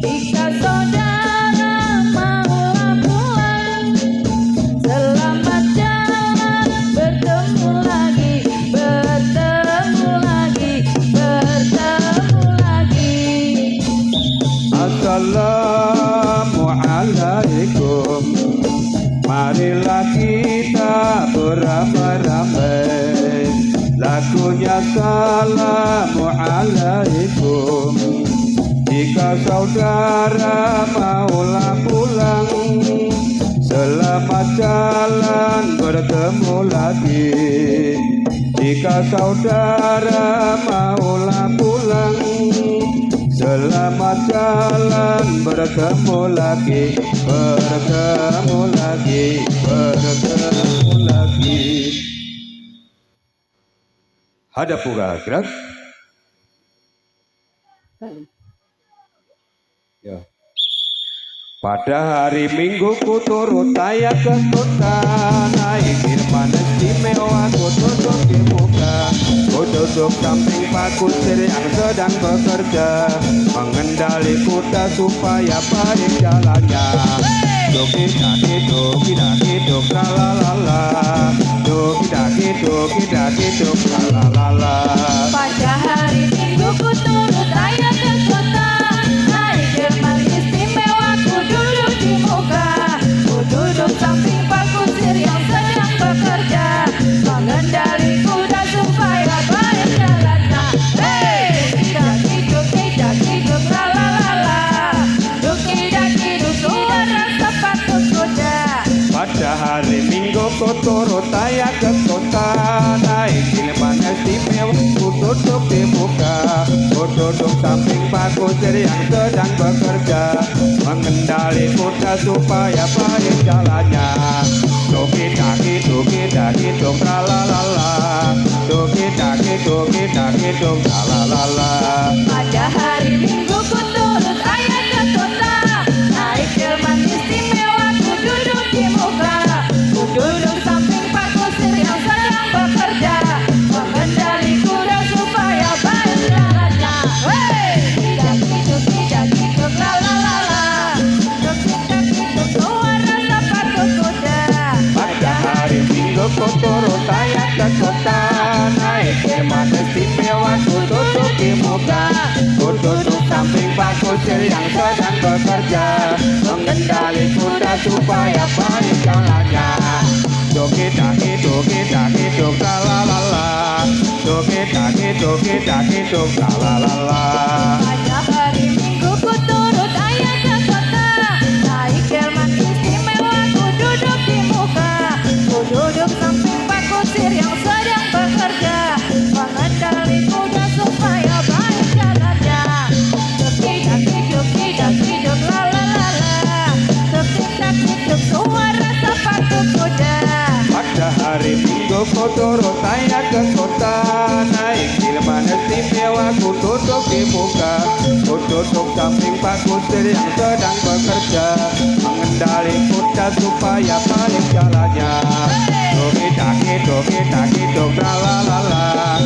Jika saudara maulah pulang, selamat jalan, bertemu lagi, bertemu lagi, bertemu lagi. Assalamualaikum, marilah kita beramai-ramai lagunya Assalamualaikum. Jika saudara maulah pulang, selamat jalan, bertemu lagi. Jika saudara maulah pulang, selamat jalan, bertemu lagi, bertemu lagi, bertemu lagi. Hadap pura gerak. Ya. Pada hari Minggu ku turut ayah ke kota, naik firman istimewa ku duduk di muka. Ku duduk samping Pak Kusir yang sedang bekerja, mengendali kuda supaya baik jalannya. Doki daki dok lalalala, doki daki dok lalalala. Pada hari Minggu ku turut ayah ke kota, naik firman istimewa ku duduk di muka. Ku duduk samping Pak Kusir yang sedang bekerja, mengendali kuda supaya baik jalannya. Hey, doki daki dok lalalala, doki daki dok suara sepatu kuda. Pada hari Minggu ku turut ayah ke kota, naik firman istimewa ku duduk di muka. Ku duduk samping Pak Kusir yang sedang bekerja, mengendali kuda supaya baik jalannya. Doki daki dok lalalala, doki daki dok lalalala. Pada hari Minggu ku turut ayah ke kota, naik firman istimewa ku duduk di muka. Ku duduk samping Pak Kusir yang sedang bekerja, mengendali kuda supaya baik jalannya. Hey, daki dok lalalala, doki daki dok suara sepatu kuda. Pada hari Minggu ku turut ayah ke kota, naik firman istimewa ku duduk di muka. Ku duduk samping Pak Kusir yang sedang bekerja, mengendali kuda supaya baik jalannya. Doki daki dok lalalala, doki daki dok lalalala. Pada hari Minggu ku turut ayah ke kota, naik firman istimewa ku duduk di muka. Ku duduk samping Pak Kusir yang sedang bekerja, mengendali kuda supaya baik jalannya. Doki daki dok lalalala, doki daki dok suara sepatu kuda. Pada hari Minggu ku turut ayah ke kota, naik firman istimewa ku duduk di muka. Ku duduk samping Pak Kusir yang sedang bekerja, mengendali kuda supaya baik jalannya. Doki daki dok lalalala,